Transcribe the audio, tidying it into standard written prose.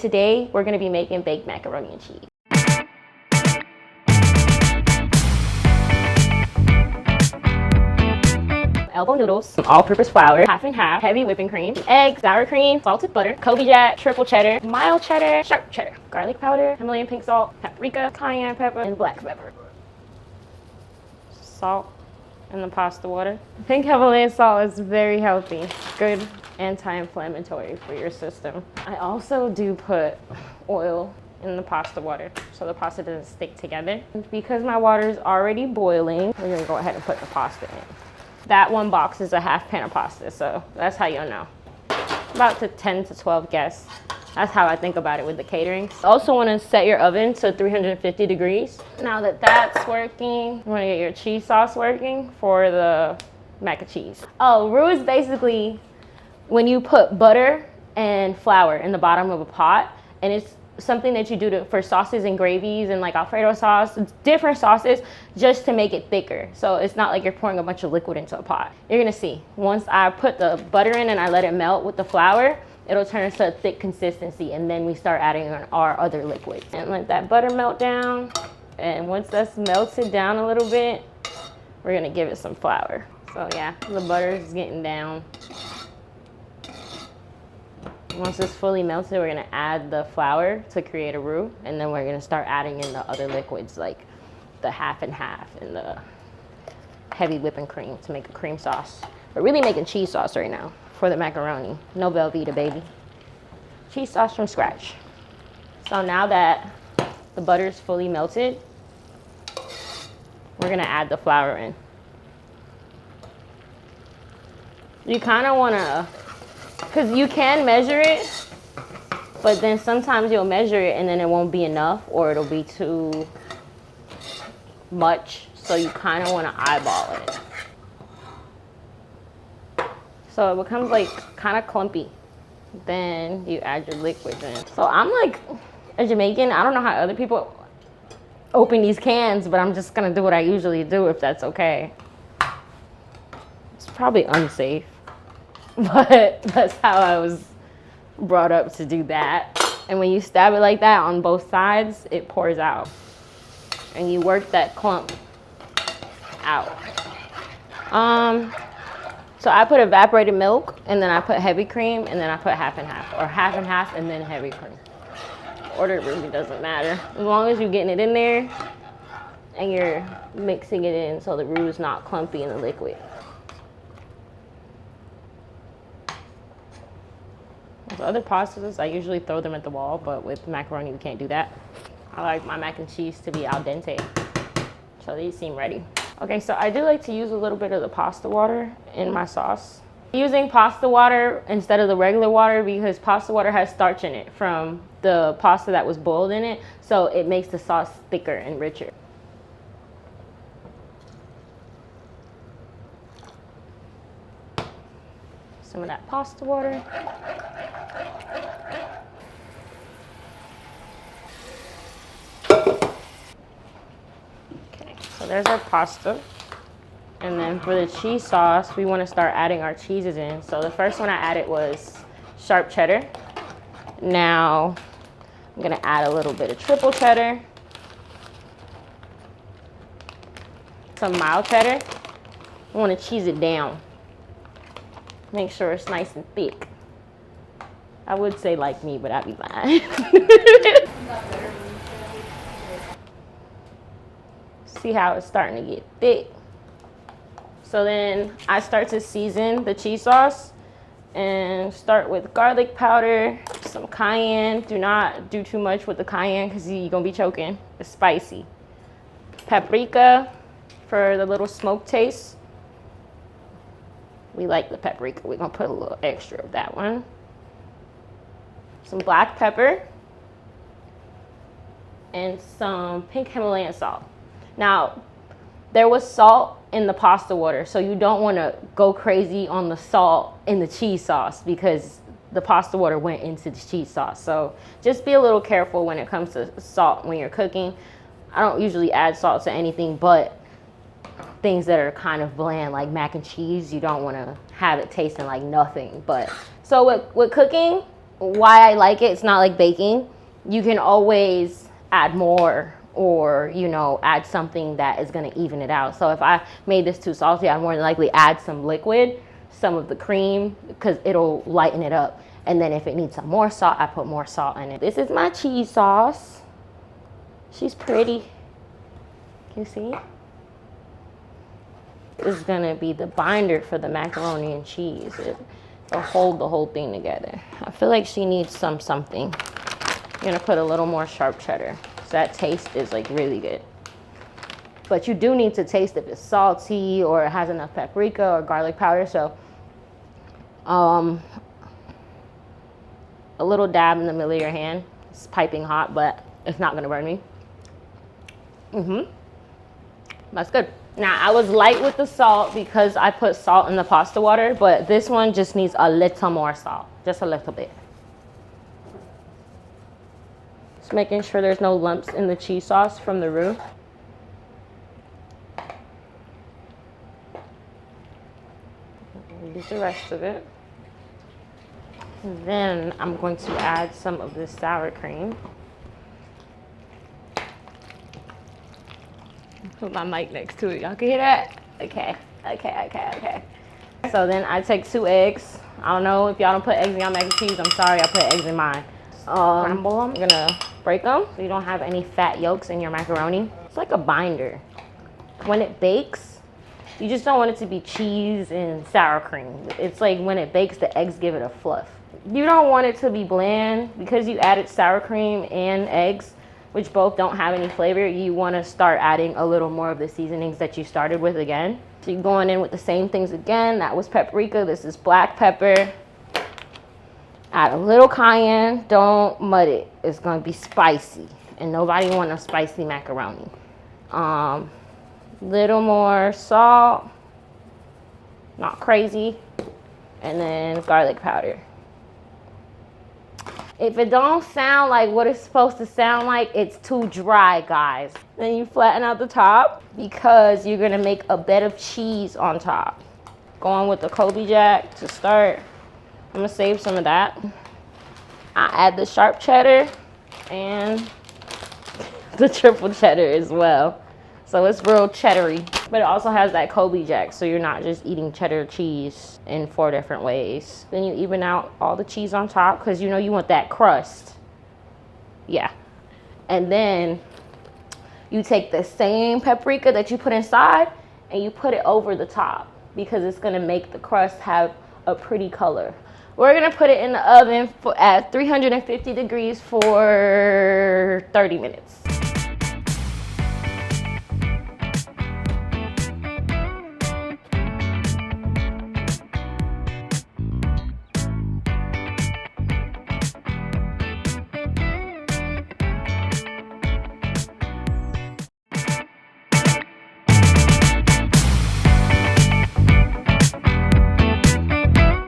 Today, we're gonna be making baked macaroni and cheese. Elbow noodles, some all-purpose flour, half and half, heavy whipping cream, eggs, sour cream, salted butter, Kobe Jack, triple cheddar, mild cheddar, sharp cheddar, garlic powder, Himalayan pink salt, paprika, cayenne pepper, and black pepper. Salt and the pasta water. Pink Himalayan salt is very healthy, good anti-inflammatory for your system. I also do put oil in the pasta water so the pasta doesn't stick together. Because my water is already boiling, we're gonna go ahead and put the pasta in. That one box is a half pan of pasta, so that's how you'll know. About 10 to 12 guests. That's how I think about it with the catering. Also want to set your oven to 350 degrees. Now that that's working, you want to get your cheese sauce working for the mac and cheese. Oh, roux is basically when you put butter and flour in the bottom of a pot, and it's something that you do for sauces and gravies and like Alfredo sauce, different sauces, just to make it thicker. So it's not like you're pouring a bunch of liquid into a pot. You're gonna see, once I put the butter in and I let it melt with the flour, it'll turn into a thick consistency, and then we start adding our other liquids. And let that butter melt down, and once that's melted down a little bit, we're gonna give it some flour. So yeah, the butter is getting down. Once it's fully melted, we're gonna add the flour to create a roux, and then we're gonna start adding in the other liquids like the half and half and the heavy whipping cream to make a cream sauce. We're really making cheese sauce right now for the macaroni. No Velveeta, baby. Cheese sauce from scratch. So now that the butter is fully melted, we're gonna add the flour in. You kind of wanna, because you can measure it, but then sometimes you'll measure it and then it won't be enough, or it'll be too much. So you kind of want to eyeball it. So it becomes like kind of clumpy. Then you add your liquids in. So I'm like a Jamaican. I don't know how other people open these cans, but I'm just gonna do what I usually do if that's okay. It's probably unsafe, but that's how I was brought up to do that. And when you stab it like that on both sides, it pours out. And you work that clump out. So I put evaporated milk, and then I put heavy cream, and then I put half and half, or half and half and then heavy cream. Order really doesn't matter. As long as you're getting it in there and you're mixing it in so the roux is not clumpy in the liquid. With other pastas, I usually throw them at the wall, but with macaroni, we can't do that. I like my mac and cheese to be al dente, so these seem ready. Okay, so I do like to use a little bit of the pasta water in my sauce. Using pasta water instead of the regular water because pasta water has starch in it from the pasta that was boiled in it, so it makes the sauce thicker and richer. Some of that pasta water. Okay, so there's our pasta. And then for the cheese sauce, we want to start adding our cheeses in. So the first one I added was sharp cheddar. Now I'm gonna add a little bit of triple cheddar, some mild cheddar. I want to cheese it down. Make sure it's nice and thick. I would say like me, but I'd be lying. See how it's starting to get thick? So then I start to season the cheese sauce and start with garlic powder, some cayenne. Do not do too much with the cayenne because you're gonna be choking. It's spicy. Paprika for the little smoke taste. We like the paprika. We're gonna put a little extra of that one. Some black pepper and some pink Himalayan salt. Now, there was salt in the pasta water, so you don't want to go crazy on the salt in the cheese sauce because the pasta water went into the cheese sauce. So just be a little careful when it comes to salt when you're cooking. I don't usually add salt to anything but things that are kind of bland, like mac and cheese. You don't want to have it tasting like nothing. But so with cooking, why I like it, it's not like baking. You can always add more, or you know, add something that is going to even it out. So if I made this too salty, I'd more than likely add some liquid, some of the cream, because it'll lighten it up. And then if it needs some more salt, I put more salt in it. This is my cheese sauce. She's pretty. Can you see? This is gonna be the binder for the macaroni and cheese. It'll hold the whole thing together. I feel like she needs something. I'm gonna put a little more sharp cheddar. So that taste is like really good. But you do need to taste if it's salty or it has enough paprika or garlic powder. So a little dab in the middle of your hand. It's piping hot, but it's not gonna burn me. That's good. Now, I was light with the salt because I put salt in the pasta water, but this one just needs a little more salt, just a little bit. Just making sure there's no lumps in the cheese sauce from the roux. Use the rest of it. And then I'm going to add some of this sour cream. Put my mic next to it. Y'all can hear that? Okay. So then I take 2 eggs. I don't know if y'all don't put eggs in your mac and cheese. I'm sorry, I put eggs in mine. Scramble them. I'm gonna break them so you don't have any fat yolks in your macaroni. It's like a binder. When it bakes, you just don't want it to be cheese and sour cream. It's like when it bakes, the eggs give it a fluff. You don't want it to be bland because you added sour cream and eggs, which both don't have any flavor. You want to start adding a little more of the seasonings that you started with again. So you're going in with the same things again. That was paprika. This is black pepper. Add a little cayenne. Don't mud it. It's going to be spicy, and nobody wants a spicy macaroni. Little more salt. Not crazy. And then garlic powder. If it don't sound like what it's supposed to sound like, it's too dry, guys. Then you flatten out the top because you're gonna make a bed of cheese on top. Going with the Kobe Jack to start. I'm gonna save some of that. I add the sharp cheddar and the triple cheddar as well. So it's real cheddary, but it also has that Kobe Jack, so you're not just eating cheddar cheese in 4 different ways. Then you even out all the cheese on top because you know you want that crust. Yeah. And then you take the same paprika that you put inside and you put it over the top because it's gonna make the crust have a pretty color. We're gonna put it in the oven at 350 degrees for 30 minutes.